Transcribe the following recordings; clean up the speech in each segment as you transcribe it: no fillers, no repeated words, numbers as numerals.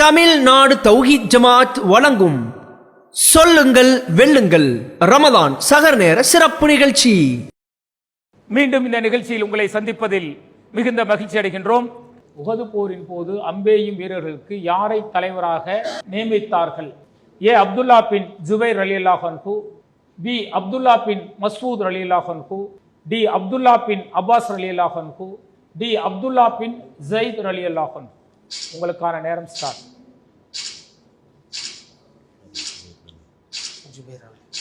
தமிழ்நாடு தௌஹீத் ஜமாத் வழங்கும் சொல்லுங்கள் வெல்லுங்கள் ரமதான் சஹர் நேர சிறப்பு நிகழ்ச்சி. மீண்டும் இந்த நிகழ்ச்சியில் உங்களை சந்திப்பதில் மிகுந்த மகிழ்ச்சி அடைகின்றோம். உஹது போரின் போது அம்பேயும் வீரர்களுக்கு யாரை தலைவராக நியமித்தார்கள்? ஏ அப்துல்லா பின் ஜுபைர் ரலியல்லாஹு அன்ஹு, பி அப்துல்லா பின் மஸ்ஊத் ரலியல்லாஹு அன்ஹு, டி அப்துல்லா பின் அப்பாஸ் ரலியல்லாஹு அன்ஹு, டி அப்துல்லா பின் ஜயித் ரலியல்லாஹு அன்ஹு. உங்களுக்கான நேரம் ஸ்டார்ட்.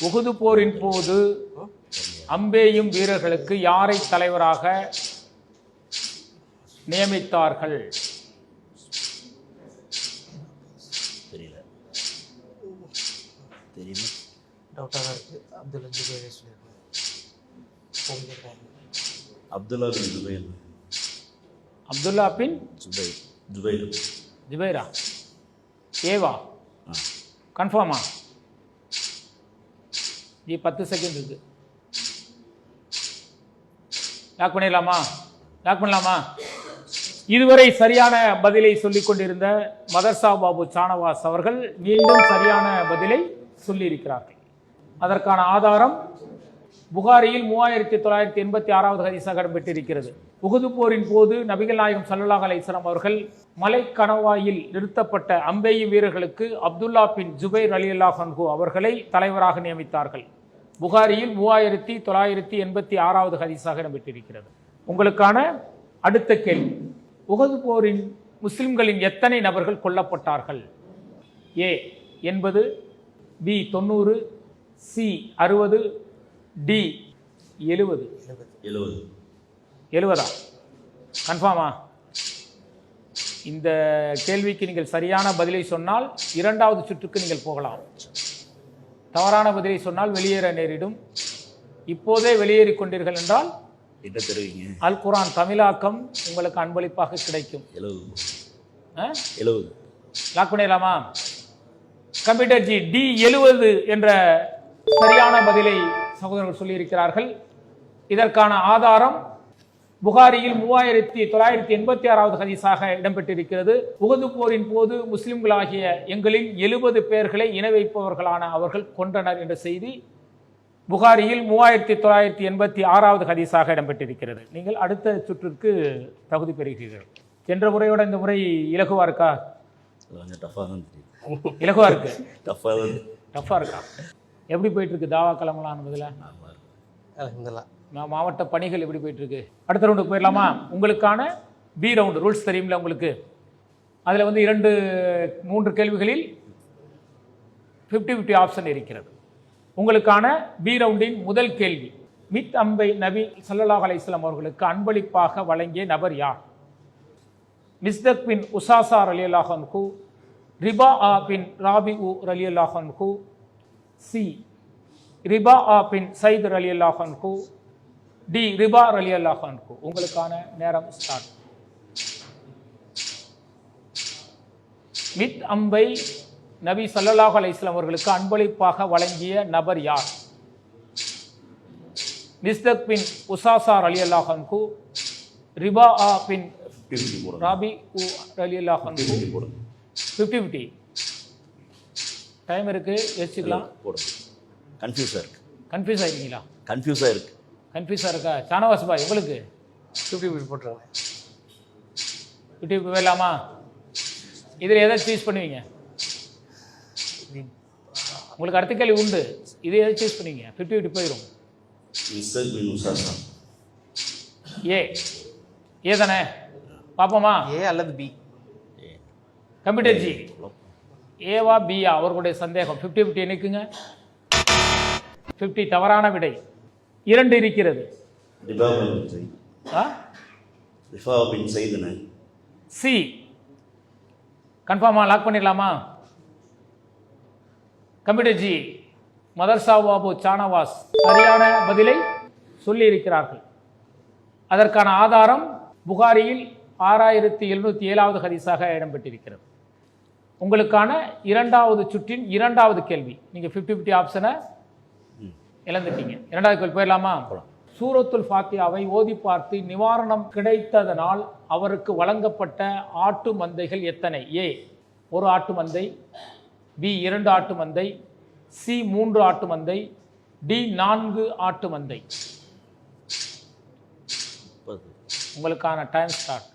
உஹது போரின் போது அம்பேயும் வீரர்களுக்கு யாரை தலைவராக நியமித்தார்கள்? அப்துல்லா பின் ஜுபைரா. ஏவா கன்ஃபார்மா? 10 செகண்ட் இருக்கு. லாக் பண்ணலாமா? இதுவரை சரியான பதிலை சொல்லிக் கொண்டிருந்த மதர்சா பாபு சானவாஸ் அவர்கள் மீண்டும் சரியான பதிலை சொல்லியிருக்கிறார்கள். அதற்கான ஆதாரம் புகாரியில் 3986வது ஹதீஸாக இடம்பெற்றிருக்கிறது. உஹது போரின் போது நபிகள் நாயகம் ஸல்லல்லாஹு அலைஹி வஸல்லம் அவர்கள் மலை கணவாயில் நிறுத்தப்பட்ட அம்பேயும் வீரர்களுக்கு அப்துல்லா பின் ஜுபைர் ரலியல்லாஹு அன்ஹு அவர்களை தலைவராக நியமித்தார்கள். புகாரியில் 3986வது ஹதீஸாக இடம்பெற்றிருக்கிறது. உங்களுக்கான அடுத்த கேள்வி, உஹது போரின் முஸ்லிம்களின் எத்தனை நபர்கள் கொல்லப்பட்டார்கள்? ஏ 80, பி 90, சி 60, டி 70. 70 கன்ஃபார்மா? இந்த கேள்விக்கு நீங்கள் சரியான பதிலை சொன்னால் இரண்டாவது சுற்றுக்கு நீங்கள் போகலாம். தவறான பதிலை சொன்னால் வெளியேற நேரிடும். இப்போதே வெளியேறிக் கொண்டீர்கள் என்றால் அல் குர்ஆன் தமிழாக்கம் உங்களுக்கு அன்பளிப்பாக கிடைக்கும். 70 லாக் பண்ணிடலாமா? கம்ப்யூட்டர் ஜி டி 70 என்ற சரியான பதிலை சகோதரர்கள் சொல்லியிருக்கிறார்கள். இதற்கான ஆதாரம் புகாரியில் 3986வது ஹதீஸாக இடம்பெற்றிருக்கிறது. உஹது போரின் போது முஸ்லிம்களாகிய எங்களில் 70 பேர்களை இணை வைப்பவர்களான அவர்கள் கொன்றனர் என்ற செய்தி புகாரியில் 3986வது ஹதீஸாக இடம்பெற்றிருக்கிறது. நீங்கள் அடுத்த சுற்றுக்கு தகுதி பெறுகிறீர்கள். சென்ற முறையோட இந்த முறை இலகுவா இருக்கா? இலகுவா இருக்கு. டஃபா இருக்கா? எப்படி போயிட்டு இருக்கு தாவா கலமலாம் என்பதில்? மாவட்ட பணிகள் எப்படி போயிட்டு இருக்கு? அடுத்த ரவுண்டுக்கு போயிடலாமா? உங்களுக்கான பி ரவுண்டு ரூல்ஸ் தெரியும்ல உங்களுக்கு. அதில் வந்து 3 கேள்விகளில் 50-50 ஆப்ஷன் இருக்கிறது. உங்களுக்கான பி ரவுண்டின் முதல் கேள்வி, மித் அம்பை நபி ஸல்லல்லாஹு அலைஹி வஸல்லம் அவர்களுக்கு அன்பளிப்பாக வழங்கிய நபர் யார்? மிஸ்தக் பின் உசாசா ரலியல்லாஹு அன்ஹு, ரிபா பின் ராபிஉ ரலியல்லாஹு அன்ஹு, சி ரிபா பின் சைத் ரலியல்லாஹு அன்ஹு, டி ரிபா ரலியல்லாஹு அன்ஹு. உங்களுக்கான நேரம் ஸ்டார்ட். மித் அம்பை நபி ஸல்லல்லாஹு அலைஹி வஸல்லம் அவர்களுக்கு அன்பளிப்பாக வழங்கிய நபர் யார்? மிஸ்தக் பின் உசாசா ரலியல்லாஹு அன்ஹு, ரிபா பின் ராபி ரலியல்லாஹு அன்ஹு. 50-50 டைம் இருக்கு, யோசிச்சுக்கலாம். கன்ஃபியூஸ் ஆயிருக்கீங்களா? கன்ஃபியூஸாக இருக்கா? சானவாஸ் பாய் உங்களுக்கு 50-50 போட்டுருங்க. 50-50 போயிடலாமா? இதில் எதை சூஸ் பண்ணுவீங்க? உங்களுக்கு அடுத்த கேள்வி உண்டு. இதை எதை சூஸ் பண்ணுவீங்க? 50-50 போயிடும். ஏ தானே? பார்ப்போமா? ஏ அல்லது பி? கம்ப்யூட்டர் ஜி ஏவா பியா? அவர்களுடைய சந்தேகம். 50-50 என்னக்குங்க? 50 தவறான விடை. 2 இருக்கிறது. சி கன்ஃபார்மா? லாக் பண்ணிடலாமா? கம்ப்யூட்டர் ஜி மதர்சா பாபு சானவாஸ் சரியான பதிலை சொல்லி இருக்கிறார்கள். அதற்கான ஆதாரம் புகாரியில் 6707வது ஹதீஸாக இடம்பெற்றிருக்கிறது. உங்களுக்கான இரண்டாவது சுற்றின் இரண்டாவது கேள்வி. நீங்கள் 50-50 ஆப்ஷனை இழந்துட்டீங்க. இரண்டாவது கேள்வி போயிடலாமா? சூரத்துல் ஃபாத்தியாவை ஓதி பார்த்து நிவாரணம் கிடைத்ததனால் அவருக்கு வழங்கப்பட்ட ஆட்டு மந்தைகள் எத்தனை? ஏ 1 ஆட்டு மந்தை, பி 2 ஆட்டு மந்தை, சி 3 ஆட்டு மந்தை, டி 4 ஆட்டு மந்தை. உங்களுக்கான டைம் ஸ்டார்ட்.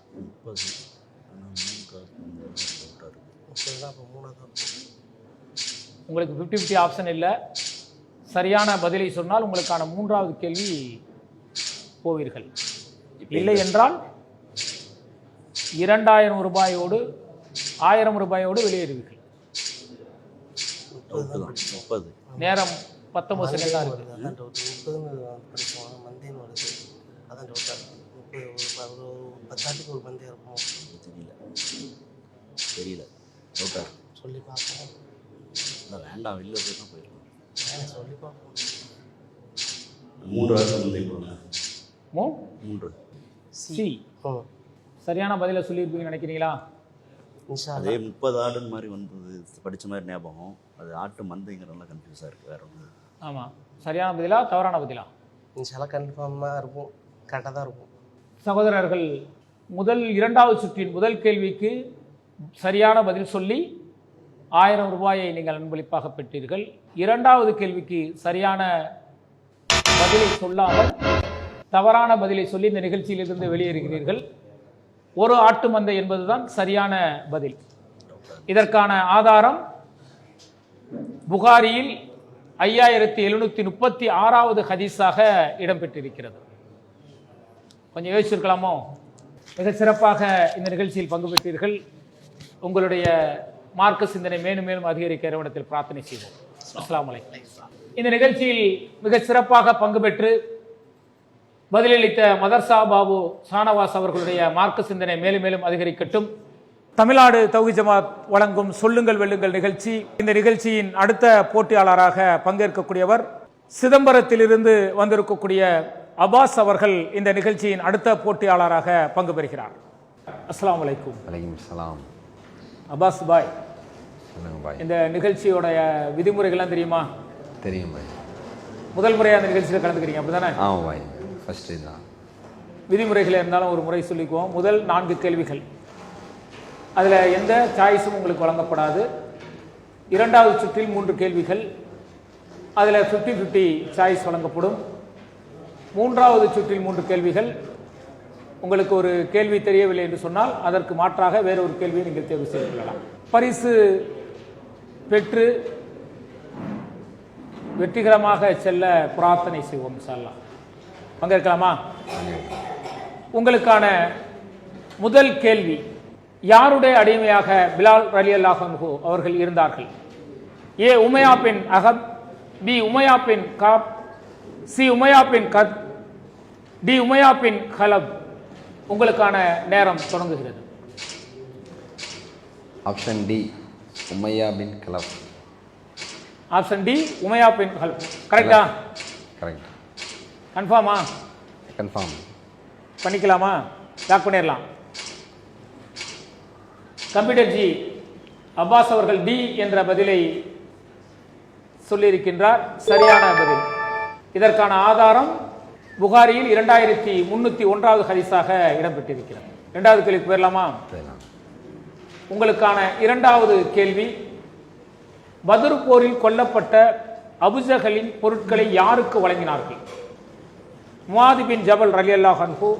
உங்களுக்கு 50-50 ஆப்ஷன் இல்லை. சரியான பதிலை சொன்னால் உங்களுக்கான 3வது கேள்வி போவீர்கள். இல்லை என்றால் 2000 ரூபாயோடு 1000 ரூபாயோடு வெளியேறுவீர்கள். நேரம் 19 செகண்ட் தான் இருக்கு. தெரியல சொல்லி பார்ப்போம். வேண்டாம், வெளில போய் தான் போயிருக்கோம். சொல்லி பார்ப்போம். 3 சி சரியான பதிலை சொல்லியிருப்பீங்கன்னு நினைக்கிறீங்களா? அதே 30 ஆடுன்னு மாதிரி வந்தது, படித்த மாதிரி ஞாபகம். அது ஆட்டு மந்தைங்கிறதுலாம் கன்ஃபியூஸாக இருக்குது, வேறு ஒன்று. ஆமாம், சரியான பதிலா தவறான பதிலா? கன்ஃபார்மாக இருக்கும், கரெக்டாக தான் இருக்கும். சகோதரர்கள், 2வது சுற்றின் முதல் கேள்விக்கு சரியான பதில் சொல்லி 1000 ரூபாயை நீங்கள் அன்பளிப்பாக பெற்றீர்கள். 2வது கேள்விக்கு சரியான பதிலை சொல்லாமல் தவறான பதிலை சொல்லி இந்த நிகழ்ச்சியிலிருந்து வெளியேறுகிறீர்கள். 1 ஆட்டு மந்தை என்பதுதான் சரியான பதில். இதற்கான ஆதாரம் புகாரியில் 5736வது ஹதீஸாக இடம்பெற்றிருக்கிறது. கொஞ்சம் யோசிச்சிருக்கலாமோ? மிக சிறப்பாக இந்த நிகழ்ச்சியில் பங்கு பெற்றீர்கள். உங்களுடைய மார்க்க சிந்தனை மேலும் மேலும் அதிகரிக்க இறைவனிடத்தில் பிரார்த்தனை செய்வோம். அஸ்ஸலாமு அலைக்கும். இந்த நிகழ்ச்சியில் மிக சிறப்பாக பங்கு பெற்று பதிலளித்த மதர்சா பாபு ஷானவாஸ் அவர்களுடைய மார்க்க சிந்தனை மேலும் மேலும் அதிகரிக்கட்டும். தமிழ்நாடு தௌஹீத் ஜமாத் வழங்கும் சொல்லுங்கள் வெல்லுங்கள் நிகழ்ச்சி. இந்த நிகழ்ச்சியின் அடுத்த போட்டியாளராக பங்கேற்கக்கூடியவர் சிதம்பரத்திலிருந்து வந்திருக்கக்கூடிய அப்பாஸ் அவர்கள் இந்த நிகழ்ச்சியின் அடுத்த போட்டியாளராக பங்கு பெறுகிறார். அஸ்ஸலாமு அலைக்கும். வலைக்கும் சலாம். அப்பாஸ் பாய், சொல்லுங்க பாய். இந்த நிகழ்ச்சியோடைய விதிமுறைகள்லாம் தெரியுமா? தெரியும் பாய். முதல் முறையாக அந்த நிகழ்ச்சியில் கலந்துக்கிறீங்க, அப்படிதானே? ஆமாம் பாய், ஃபஸ்ட்டு தான். விதிமுறைகள் இருந்தாலும் ஒரு முறை சொல்லிக்குவோம். முதல் 4 கேள்விகள், அதில் எந்த சாய்ஸும் உங்களுக்கு வழங்கப்படாது. 2வது சுற்றில் 3 கேள்விகள், அதில் 50-50 சாய்ஸ் வழங்கப்படும். 3வது சுற்றில் 3 கேள்விகள், உங்களுக்கு ஒரு கேள்வி தெரியவில்லை என்று சொன்னால் அதற்கு மாற்றாக வேறொரு கேள்வியை நீங்கள் தேர்வு செய்து கொள்ளலாம். பரிசு பெற்று வெற்றிகரமாக செல்ல பிரார்த்தனை செய்வோம். இன்ஷா அல்லாஹ். பங்கேற்கலாமா? உங்களுக்கான முதல் கேள்வி, யாருடைய அடிமையாக பிலால் ரலியல்லாஹு அன்ஹு அவர்கள் இருந்தார்கள்? ஏ உமையா பின் அகப், பி உமையா பின் காப், சி உமையா பின் கத், டி உமையா பின் கலப். உங்களுக்கான நேரம் தொடங்குகிறது. ஆப்ஷன் டி, உமையா பின் கலப். ஆப்ஷன் டி, உமையா பின் கலப். கரெக்டா? கரெக்ட். கன்ஃபார்மா? கன்ஃபார்ம். பண்ணிக்கலாமா? லாக் பண்ணிடலாம். கம்ப்யூட்டர் ஜி, அப்பாஸ் அவர்கள் டி என்ற பதிலை சொல்லியிருக்கின்றார். சரியான பதில். இதற்கான ஆதாரம் புகாரியில் 2301வது ஹதீஸாக இடம்பெற்றிருக்கிறது. 2வது கேள்விக்கு போயிடலாமா? உங்களுக்கான 2வது கேள்வி, பத்ர் போரில் கொல்லப்பட்ட அபூஜஹலின் பொருட்களை யாருக்கு வழங்கினார்கள்? முஆத் பின் ஜபல் ரலியல்லாஹு அன்ஹு,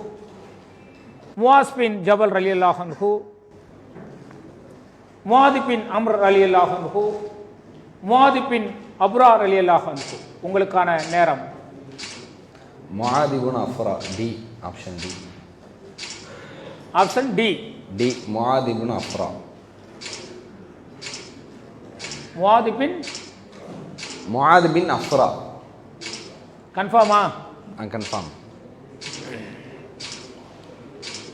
முஆஸ் பின் ஜபல் ரலியல்லாஹு அன்ஹு, முஆத் பின் அம்ர் ரலியல்லாஹு அன்ஹு, முஆத் பின் அப்ரா ரலியல்லாஹு அன்ஹு. உங்களுக்கான நேரம். Muadh ibn Afra. D, option D. Option D, D, Muadh ibn Afra. Muadh bin Afra. கன்ஃபார்மா? கன்ஃபார்ம்.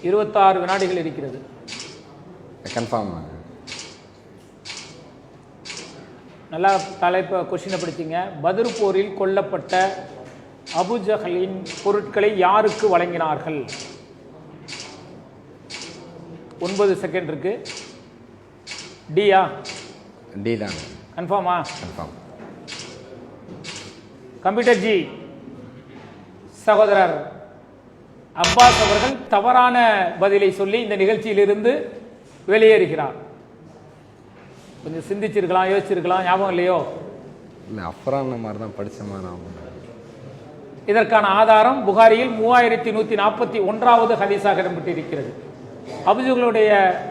26 வினாடிகள் இருக்கிறது. கன்ஃபார்ம். நல்லா தலைப்பை கொஸ்டினை படித்தீங்க. பத்ர் போரில் கொல்லப்பட்ட அபூஜஹலின் பொருட்களை யாருக்கு வழங்கினார்கள்? 9 செகண்ட் இருக்கு. டியா? டி தான். கன்ஃபார்மா? கன்ஃபார்ம். கம்ப்யூட்டர் ஜி, சகோதரர் அப்பாஸ் அவர்கள் தவறான பதிலை சொல்லி இந்த நிகழ்ச்சியிலிருந்து வெளியேறுகிறார். கொஞ்சம் சிந்திச்சிருக்கலாம், யோசிச்சிருக்கலாம், ஞாபகம் இல்லையோ? இல்லை அஃப்ரான் மாதிரி தான் படித்த மாதிரி ஆகும். இதற்கான ஆதாரம் புகாரியில் 3141வது ஹதீஸாக இடம்பெற்றிருக்கிறது. அபூஜஹலுடைய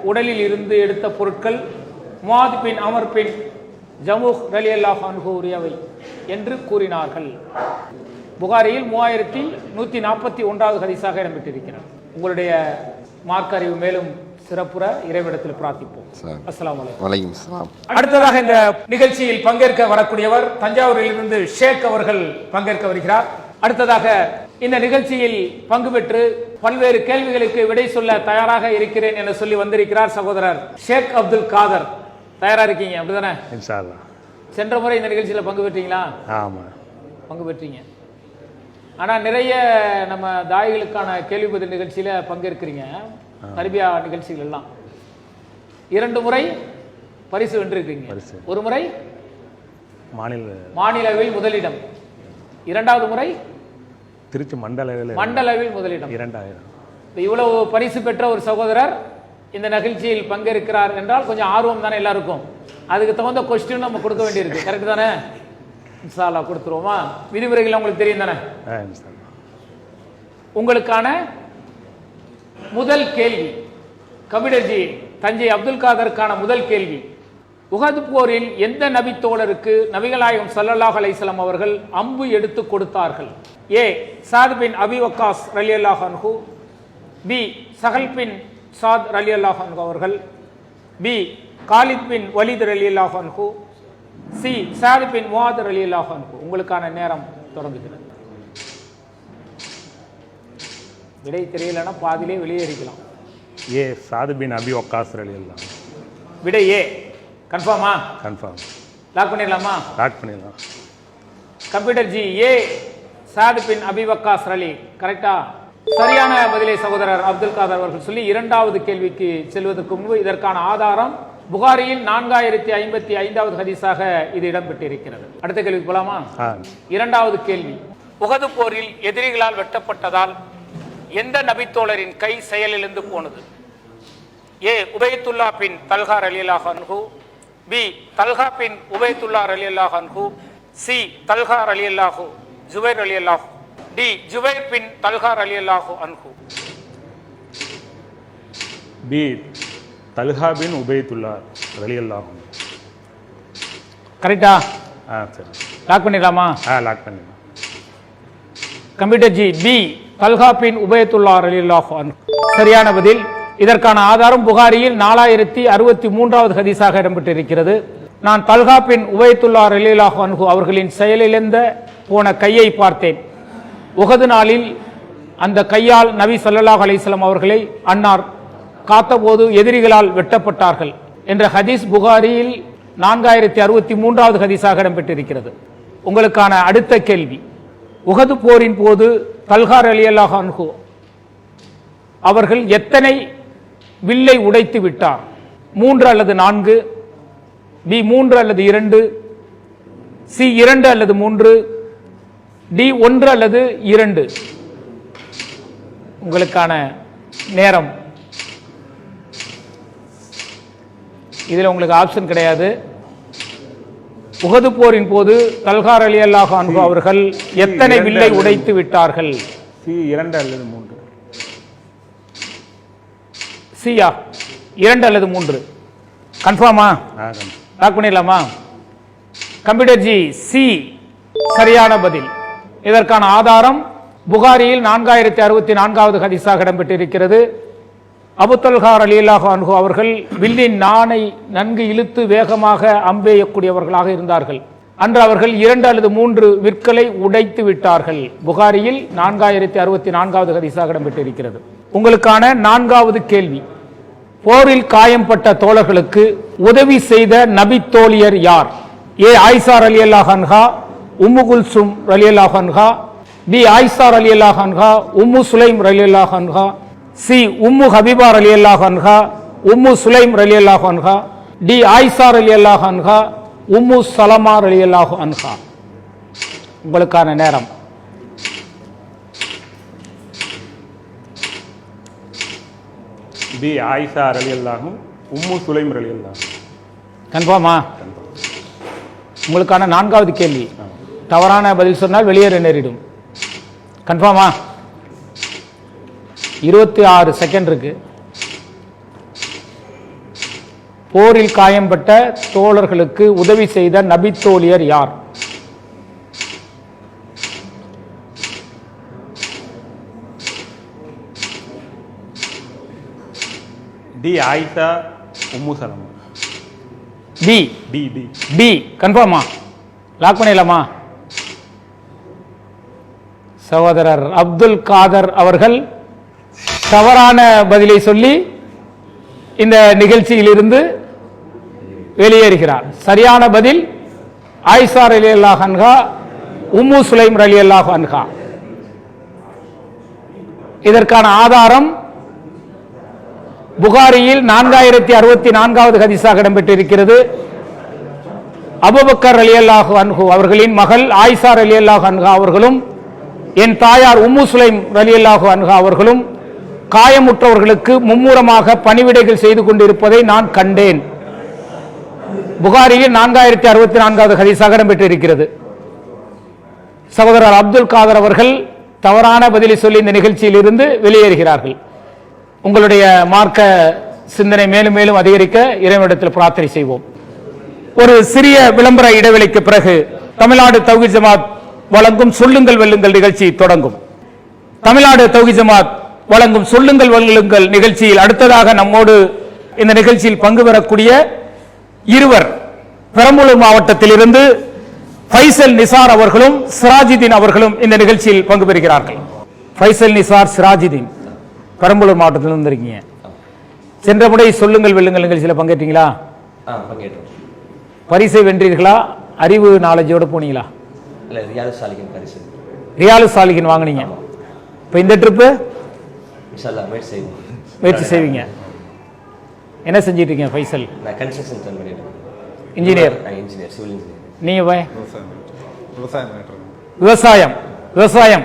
உடலில் இருந்து எடுத்த பொருட்கள் முஆத் பின் அமர் பின் ஜமுஹ் ரலியல்லாஹு அன்ஹு உரியவை என்று கூறினார்கள். புகாரியில் 3141வது ஹதீஸாக இடம்பெற்றிருக்கிறது. உங்களுடைய மார்க்க அறிவு மேலும் சிறப்புற இறைவிடத்தில் பிரார்த்திப்போம். அஸ்ஸலாமு அலைக்கும். வலைக்கும் ஸலாம். அடுத்ததாக இந்த நிகழ்ச்சியில் பங்கேற்க வரக்கூடியவர் தஞ்சாவூரில் இருந்து ஷேக் அவர்கள் பங்கேற்க வருகிறார். அடுத்ததாக இந்த நிகழ்ச்சியில் பங்கு பெற்று பல்வேறு கேள்விகளுக்கு விடை சொல்ல தயாராக இருக்கிறேன் என சொல்லி வந்திருக்கிறார் சகோதரர் ஷேக் அப்துல் காதர். தயாரா இருக்கீங்க அப்படிதானே? இன்ஷா அல்லாஹ். சென்ற முறை இந்த நிகழ்ச்சியில் பங்கு பெற்றீங்களா? ஆமாம், பங்கு பெற்றீங்க. ஆனால் நிறைய நம்ம தாய்களுக்கான கேள்வி பதில் நிகழ்ச்சியில் பங்கேற்கிறீங்க, தர்பியா நிகழ்ச்சிகள் எல்லாம். 2 முறை பரிசு வென்றிருக்கீங்க. ஒரு முறை மாநிலவில் முதலிடம், 2வது முறை திருச்சி மண்டலவில் முதலிடம். 2000. இவ்வளவு பரிசு பெற்ற ஒரு சகோதரர் இந்த நிகழ்ச்சியில் பங்கேற்கிறார் என்றால் கொஞ்சம் ஆர்வம் தானே எல்லாருக்கும். அதுக்கு தகுந்த கொஸ்டின் நம்ம கொடுக்க வேண்டியிருக்கு. கரெக்ட் தானே? இன்ஷா அல்லாஹ் கொடுத்துருவோமா? விதிமுறைகள் உங்களுக்கு தெரியும் தானே? உங்களுக்கான முதல் கேள்வி கபிடர்ஜி தஞ்சை அப்துல் காதருக்கான முதல் கேள்வி. உஹது போரில் எந்த நபி தோழருக்கு நபிகளாயம் ஸல்லல்லாஹு அலைஹி வஸல்லம் அவர்கள் அம்பு எடுத்து கொடுத்தார்கள்? ஏ சாத் பின் அபி வக்காஸ் ரலியல்லாஹு அன்ஹு, பி சஹல் பின் சாத் ரலியல்லாஹு அன்ஹு அவர்கள், பி காலித் பின் வலித் ரலியல்லாஹு அன்ஹு, சி சாத் பின் முஆத் ரலியல்லாஹு அன்ஹு. உங்களுக்கான நேரம் தொடங்குகிறது. விடை தெரியலன்னா பாதிலே வெளியேறிக்கலாம். ஏ சாத் பின் அபி வக்காஸ் ரலியல்லாஹு. விடை ஏ. கன்ஃபார்மா? கன்ஃபார்ம். லாக் பண்ணிடலாமா? லாக் பண்ணிடலாம். கம்ப்யூட்டர் ஜி ஏ சாத் பின் அபி வக்காஸ் ரலி கரெக்டா? சரியான பதிலை சகோதரர் அப்துல் காதர் அவர்கள் சொல்லி 2வது கேள்விக்கு செல்வதற்கு முன்பு இதற்கான ஆதாரம் புகாரியில் 4055வது ஹதீஸாக இது இடம்பெற்றிருக்கிறது. அடுத்த கேள்விக்கு போலாமா? 2வது கேள்வி. உஹது போரில் எதிரிகளால் வெட்டப்பட்டதால் எந்த நபித்தோழரின் கை செயலிழந்து போனது? ஏ உபைத்துல்லா பின் தல்ஹா ரலியல்லாஹு அன்ஹு, பி தல்ஹா பின் உபைத்துல்லா ரலியல்லாஹு அன்ஹு, சி தல்ஹா ரலியல்லாஹு ஜுபைர் ரலியல்லாஹு, டி ஜுபைர் பின் தல்ஹா ரலியல்லாஹு அன்ஹு. பி தல்ஹா பின் உபைத்துல்லா ரலியல்லாஹு. கரெக்டா? சரி. லாக் பண்ணிடலாமா? லாக் பண்ணிடலாம். கம்ப்யூட்டர் ஜி பி தல்ஹா பின் உபைத்துல்லா ரலியல்லாஹு அன்ஹு சரியான பதில். இதற்கான ஆதாரம் புகாரியில் 4063வது ஹதீஸாக இடம்பெற்றிருக்கிறது. நான் தல்ஹா பின் உபைத்துல்லா ரலியல்லாஹு அன்ஹு அவர்களின் செயலிழந்த போன கையை பார்த்தேன். உஹது நாளில் அந்த கையால் நபி ஸல்லல்லாஹு அலைஹி வஸல்லம் அவர்களை அன்னார் காத்தபோது எதிரிகளால் வெட்டப்பட்டார்கள் என்ற ஹதீஸ் புகாரியில் 4063வது ஹதீஸாக இடம்பெற்றிருக்கிறது. உங்களுக்கான அடுத்த கேள்வி. உஹது போரின் போது தல்ஹா ரலியல்லாஹு அன்ஹு அவர்கள் எத்தனை வில்லை உடைத்து விட்டார்? 3 அல்லது 4, பி 3 அல்லது 2, சி 2 அல்லது 3, டி 1 அல்லது 2. உங்களுக்கான நேரம். இதில் உங்களுக்கு ஆப்ஷன் கிடையாது. உஹது போரின் போது தல்ஹா ரலியல்லாஹு அன்ஹு அவர்கள் எத்தனை வில்லை உடைத்து விட்டார்கள்? சி 2 அல்லது 3. சியா 2 அல்லது 3 கன்ஃபார்மா? லாக் பண்ணிடலாமா? கம்ப்யூட்டர் ஜி சி சரியான பதில். இதற்கான ஆதாரம் புகாரியில் 4064வது ஹதீஸாக இடம்பெற்றிருக்கிறது. அபு தல்ஹா ரலியல்லாஹு அன்ஹு அவர்கள் வில்லின் நாணை நன்கு இழுத்து வேகமாக அம்பெய்யக்கூடியவர்களாக இருந்தார்கள். அன்று அவர்கள் 2 அல்லது 3 விற்களை உடைத்து விட்டார்கள். புகாரியில் 4064வது ஹதீஸாக இடம்பெற்றிருக்கிறது. உங்களுக்கான 4வது கேள்வி. போரில் காயம்பட்ட தோழர்களுக்கு உதவி செய்த நபி தோழியர் யார்? ஏ ஆயிஷா ரலியல்லாஹு அன்ஹா, உம்மு குல்சும் ரலியல்லாஹு அன்ஹா, பி ஆயிஷா ரலியல்லாஹு அன்ஹா, உம்மு சுலைம் ரலியல்லாஹு அன்ஹா, சி உம்மு ஹபீபா ரலியல்லாஹு அன்ஹா, உம்மு சுலைம் ரலியல்லாஹு அன்ஹா, டி ஆயிஷா ரலியல்லாஹு அன்ஹா, உம்மு சலமா ரலியல்லாஹு அன்ஹா. உங்களுக்கான நேரம். பி ஆயிஷா ரலியல்லாஹு, உம்மு சுலைம் ரலியல்லாஹு. கன்ஃபார்மா? உங்களுக்கான 4வது கேள்வி. தவறான பதில் சொன்னால் வெளியேற நேரிடும். கன்ஃபார்மா? 26 செகண்ட் இருக்கு. போரில் காயம்பட்ட தோழர்களுக்கு உதவி செய்த நபித்தோழியர் யார்? D Aisha Umm Salama. D. D D D கன்ஃபார்மா? லாக் பண்ணிடலாமா? சகோதரர் அப்துல் காதர் அவர்கள் தவறான பதிலை சொல்லி இந்த நிகழ்ச்சியிலிருந்து வெளியேறுகிறார். சரியான பதில் ஆயிஷா ரலியல்லாஹு அன்ஹா, உம்மு சுலைம் ரலியல்லாஹு அன்ஹா. இதற்கான ஆதாரம் புகாரியில் 4064வது ஹதீஸாக இடம்பெற்றிருக்கிறது. அபூபக்கர் ரலியல்லாஹு அன்ஹு அவர்களின் மகள் ஆயிஷா ரலியல்லாஹு அன்ஹா அவர்களும் என் தாயார் உம்மு சுலைம் ரலியல்லாஹு அன்ஹா அவர்களும் காயமுற்றவர்களுக்கு மும்முரமாக பணிவிடைகள் செய்து கொண்டிருப்பதை நான் கண்டேன். புகாரியில் 4064வது ஹதீஸாக இடம்பெற்றிருக்கிறது. சகோதரர் அப்துல் காதர் அவர்கள் தவறான பதிலை சொல்லி இந்த நிகழ்ச்சியில் இருந்து வெளியேறுகிறார்கள். உங்களுடைய மார்க்க சிந்தனை மேலும் மேலும் அதிகரிக்க இறைவனிடத்தில் பிரார்த்தனை செய்வோம். ஒரு சிறிய விளம்பர இடைவெளிக்கு பிறகு தமிழ்நாடு தௌஹீத் ஜமாத் வழங்கும் சொல்லுங்கள் வெல்லுங்கள் நிகழ்ச்சி தொடங்கும். தமிழ்நாடு தௌஹீத் ஜமாத் வழங்கும் சொல்லுங்கள் வெல்லுங்கள் நிகழ்ச்சியில் அடுத்ததாக நம்மோடு இந்த நிகழ்ச்சியில் பங்கு பெறக்கூடிய இருவர் பெரம்பலூர் மாவட்டத்தில் இருந்து ஃபைசல் நிசார் அவர்களும் சிராஜுதீன் அவர்களும் இந்த நிகழ்ச்சியில் பங்கு பெறுகிறார்கள். ஃபைசல் நிசார், சிராஜுதீன் பெரம்பலூர் மாவட்டத்தில் இருந்திருக்கீங்க. சென்ற முறை சொல்லுங்கள் வெல்லுங்கள் நிகழ்ச்சியில் பங்கேற்றீங்களா? பரிசை வென்றீர்களா? அறிவு நாலேஜோடு போனீங்களா? ரியாலு சாலிகின் வாங்கினீங்க. இப்போ இந்த ட்ரிப்பு முயற்சி செய்வீங்க. என்ன செஞ்சிட்டு இருக்கீங்க ஃபைசல்? இன்ஜினியர். நீங்க விவசாயம். விவசாயம்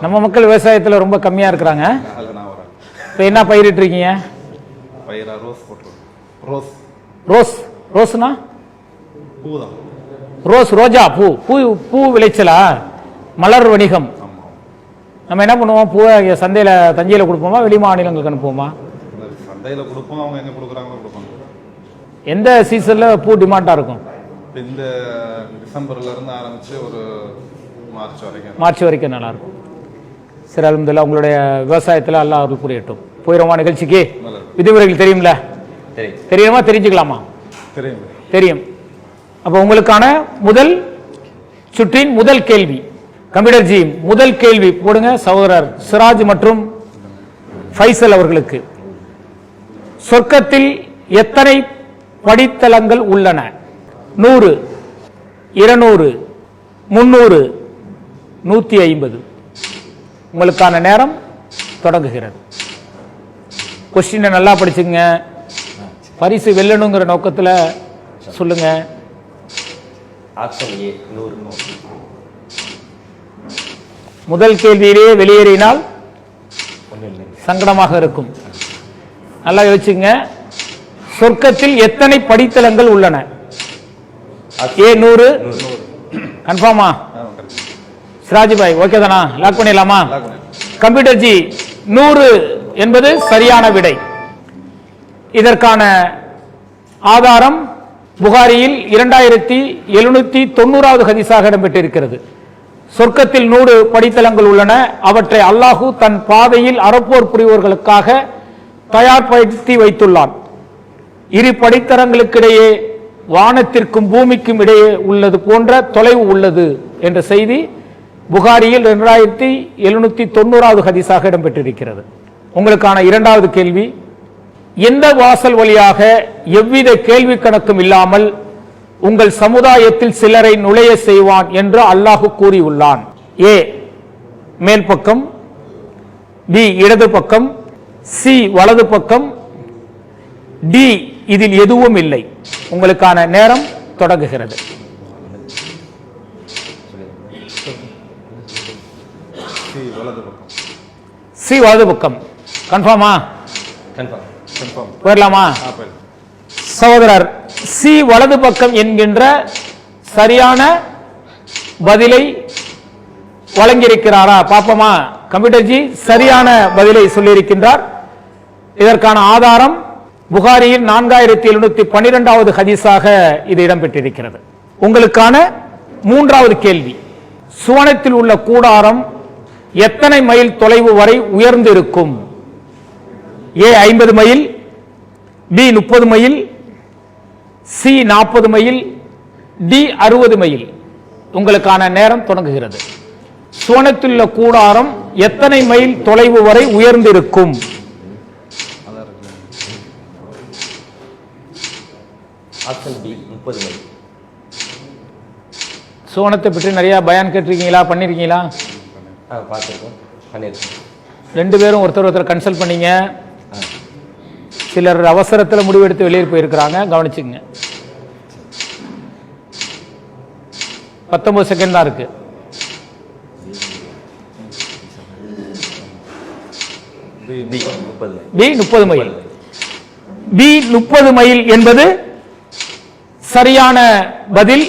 நம்ம மக்கள் விவசாயத்தில் ரொம்ப கம்மியா இருக்கிறாங்க. இப்போ என்ன பயிரிட்டு இருக்கீங்க? ரோஸ். ரோஸ்னா ரோஸ், ரோஜா பூ. பூ பூ விளைச்சலா? மலர் வணிகம். நம்ம என்ன பண்ணுவோம்? பூவை சந்தையில் தஞ்சையில் கொடுப்போமா, வெளி மாநிலங்களுக்கு அனுப்புவோமா? சந்தையில் கொடுப்போம். அவங்க எங்கே கொடுக்குறாங்களோ கொடுப்பாங்க. எந்த சீசனில் பூ டிமாண்டாக இருக்கும்? இந்த டிசம்பர்ல இருந்து ஆரம்பிச்சு ஒரு மார்ச் வரைக்கும் நல்லா இருக்கும். சரி, அல்ஹம்துலில்லாஹ். உங்களுடைய விவசாயத்தில் அல்லாஹ் அருள் புரியட்டும். போயிடுமா நிகழ்ச்சிக்கு? விதிமுறைகள் தெரியும்ல? தெரியுமா? தெரிஞ்சுக்கலாமா? தெரியும். அப்போ உங்களுக்கான முதல் சுற்றின் முதல் கேள்வி. கம்ப்யூட்டர் ஜி முதல் கேள்வி போடுங்க. சகோதரர் சிராஜ் மற்றும் ஃபைசல் அவர்களுக்கு. சொர்க்கத்தில் எத்தனை படித்தளங்கள் உள்ளன? 100, 200, 300, 150. உங்களுக்கான நேரம் தொடங்குகிறது. கொஸ்டினை நல்லா படிச்சுங்க. பரிசு வெல்லணுங்கிற நோக்கத்தில் சொல்லுங்க. முதல் கேள்வியிலேயே வெளியேறினால் சங்கடமாக இருக்கும். நல்லா யோசிச்சுங்க. சொர்க்கத்தில் எத்தனை படித்தளங்கள் உள்ளன? ஏ 100. கன்ஃபார்மா? சிராஜ்பாய் ஓகே தானா? லாக் பண்ணிடலாமா? கம்ப்யூட்டர் ஜி 100 என்பது சரியான விடை. இதற்கான ஆதாரம் புகாரியில் 2790வது ஹதீஸாக இடம்பெற்றிருக்கிறது. சொர்க்கத்தில் 100 படித்தளங்கள் உள்ளன. அவற்றை அல்லாஹு தன் பாதையில் அறப்போர் புரிவோர்களுக்காக தயார்படுத்தி வைத்துள்ளான். இரு படித்தளங்களுக்கிடையே வானத்திற்கும் பூமிக்கும் இடையே உள்ளது போன்ற தொலைவு உள்ளது என்ற செய்தி புகாரியில் 2790வது ஹதீஸாக இடம்பெற்றிருக்கிறது. உங்களுக்கான இரண்டாவது கேள்வி. எந்த வாசல் வழியாக எவ்வித கேள்வி கணக்கும் இல்லாமல் உங்கள் சமுதாயத்தில் சிலரை நுழைய செய்வான் என்று அல்லாஹு கூறியுள்ளான்? ஏ மேல் பக்கம், பி இடது பக்கம், சி வலது பக்கம், டி இதில் எதுவும் இல்லை. உங்களுக்கான நேரம் தொடங்குகிறது. சி வலது பக்கம். கன்ஃபார்மா? போயிடலாமா? சகோதரர் சி வலது பக்கம் என்கின்ற சரியான பதிலை வழங்கியிருக்கிறாரா பாப்போமா? கம்ப்யூட்டர்ஜி சரியான பதிலை சொல்லியிருக்கின்றார். இதற்கான ஆதாரம் புகாரியில் 4712வது ஹதீஸாக இது இடம்பெற்றிருக்கிறது. உங்களுக்கான மூன்றாவது கேள்வி, சுவனத்தில் உள்ள கூடாரம் எத்தனை மைல் தொலைவு வரை உயர்ந்து இருக்கும்? A 50 mile, B 30 mile, C 40 mile, D 60 mile. உங்களுக்கான நேரம் தொடங்குகிறது. சுவனத்தில் உள்ள கூடாரம் எத்தனை மைல் தொலைவு வரை உயர்ந்திருக்கும்? Option B 30 mile. சுவனத்தை பற்றி நிறைய பயான் கேட்டிருக்கீங்களா, பண்ணிருக்கீங்களா? பார்த்துருக்கோம், பண்ணியிருக்கோம். ரெண்டு பேரும் ஒருத்தர் கன்சல்ட் பண்ணீங்க. சிலர் அவசரத்தில் முடிவெடுத்து வெளியே போயிருக்கிறாங்க, கவனிச்சுங்க. 19 செகண்ட் தான் இருக்கு. B 30 mile. B 30 mile. B 30 mile என்பது சரியான பதில்.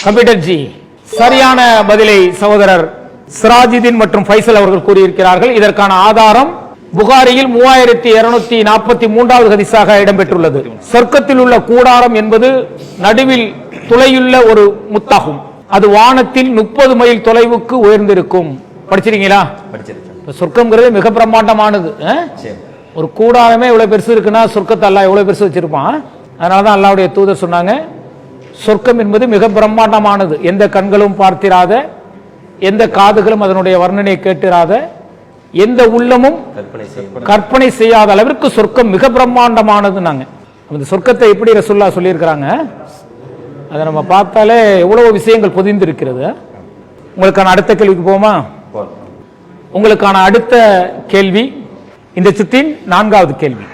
கம்ப்யூட்டர் ஜி சரியான பதிலை சகோதரர் சிராஜுதீன் மற்றும் ஃபைசல் அவர்கள் கூறியிருக்கிறார்கள். இதற்கான ஆதாரம் புகாரியில் 3243வது ஹதீஸாக இடம்பெற்றுள்ளது. சொர்க்கத்தில் உள்ள கூடாரம் என்பது நடுவில் துளையுள்ள ஒரு முத்தாகும். அது வானத்தில் 30 மைல் தொலைவுக்கு உயர்ந்திருக்கும். படிச்சிருக்கீங்களா? படிச்சிருக்கேன். சொர்க்கம்ங்கிறது மிக பிரம்மாண்டமானது. ஒரு கூடாரமே இவ்வளவு பெருசு இருக்குன்னா சொர்க்கத்தை அல்லாஹ் எவ்வளவு பெருசு வச்சிருப்பான். அதனாலதான் அல்லாஹ்வுடைய தூதர் சொன்னாங்க, சொர்க்கம் என்பது மிக பிரம்மாண்டமானது, எந்த கண்களும் பார்த்திராத, எந்த காதுகளும் அதனுடைய வர்ணனையை கேட்டிராத, எந்த உள்ளமும் கற்பனை செய்யாத அளவிற்கு சொர்க்கம் மிக பிரம்மாண்டமானது. அந்த சொர்க்கத்தை எப்படி ரசூலுல்லாஹ் சொல்லியிருக்கிறாங்க, அதை நம்ம பார்த்தாலே எவ்வளவு விஷயங்கள் பொதிந்து இருக்கிறது. உங்களுக்கான அடுத்த கேள்விக்கு போமா? உங்களுக்கான அடுத்த கேள்வி இந்த சுற்றின் 4வது கேள்வி.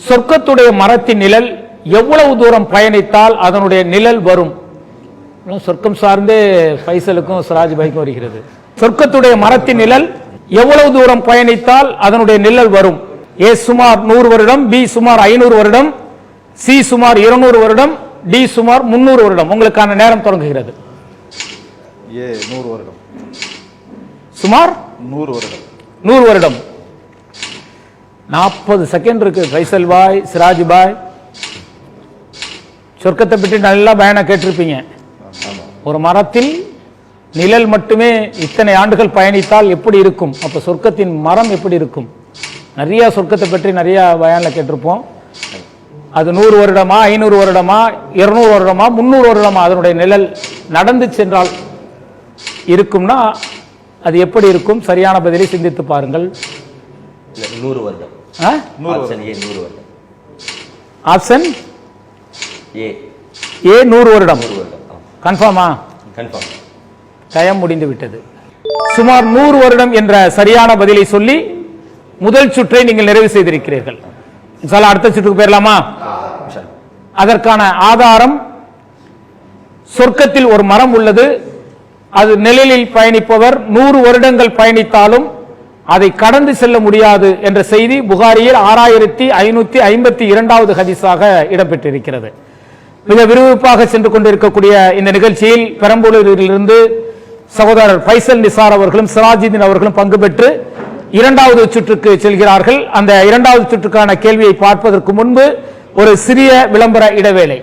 சொர்க்கத்துடைய மரத்தின் நிழல் எவ்வளவு தூரம் பயணித்தால் அதனுடைய நிழல் வரும்? சொர்க்கம் சார்ந்தே ஃபைசலுக்கும் சிராஜ் பைக்கும் வருகிறது. சொர்க்கத்துடைய மரத்தின் நிழல் எவ்வளவு தூரம் பயணித்தால் அதனுடைய நிழல் வரும்? ஏ சுமார் 100 வருடம், பி சுமார் 500 வருடம், சி சுமார் 200 வருடம், டி சுமார் 300 வருடம். உங்களுக்கான நேரம் தொடங்குகிறது. ஏ 100 வருடம். சுமார் 100 வருடம். 100 வருடம். 40 செகண்ட் இருக்கு. ஃபைசல் பாய், சிராஜ் பாய், சொர்க்கத்தை பற்றி நல்லா பயனா கேட்டிருப்பீங்க. ஒரு மரத்தில் நிழல் மட்டுமே இத்தனை ஆண்டுகள் பயணித்தால் எப்படி இருக்கும்? அப்ப சொர்க்கத்தின் மரம் எப்படி இருக்கும்? நிறைய சொர்க்கத்தை பற்றி நிறைய பயான்ல கேட்டிருப்போம். அது 100 வருடமா, 500 வருடமா, 200 வருடமா, 300 வருடமா அதனுடைய நிழல் நடந்து சென்றால் இருக்கும்னா அது எப்படி இருக்கும்? சரியான பதிலை சிந்தித்து பாருங்கள். 100 வருடம். ஆப்ஷன் ஏ 100 வருடம். ஆப்ஷன் ஏ 100 வருடம். கன்ஃபார்மா? கன்ஃபார்ம். டைம் முடிந்து விட்டது. சுமார் 100 வருடம் என்ற சரியான பதிலை சொல்லி முதல் சுற்றை நீங்கள் நிறைவு செய்திருக்கிறீர்கள். அடுத்த சுற்றுக்கு போயிடலாமா? அதற்கான ஆதாரம், சொர்க்கத்தில் ஒரு மரம் உள்ளது, அது நிழலில் பயணிப்பவர் 100 வருடங்கள் பயணித்தாலும் அதை கடந்து செல்ல முடியாது என்ற செய்தி புகாரியில் 6552வது ஹதீஸாக இடம்பெற்றிருக்கிறது. மிக விறுவிறுப்பாக சென்று கொண்டிருக்கக்கூடிய இந்த நிகழ்ச்சியில் பெரம்பலூரிலிருந்து சகோதரர் ஃபைசல் நிசார் அவர்களும் சிராஜுதீன் அவர்களும் பங்கு பெற்று 2வது சுற்றுக்கு செல்கிறார்கள். அந்த 2வது சுற்றுக்கான கேள்வியை பார்ப்பதற்கு முன்பு ஒரு சிறிய விளம்பர இடைவேளை.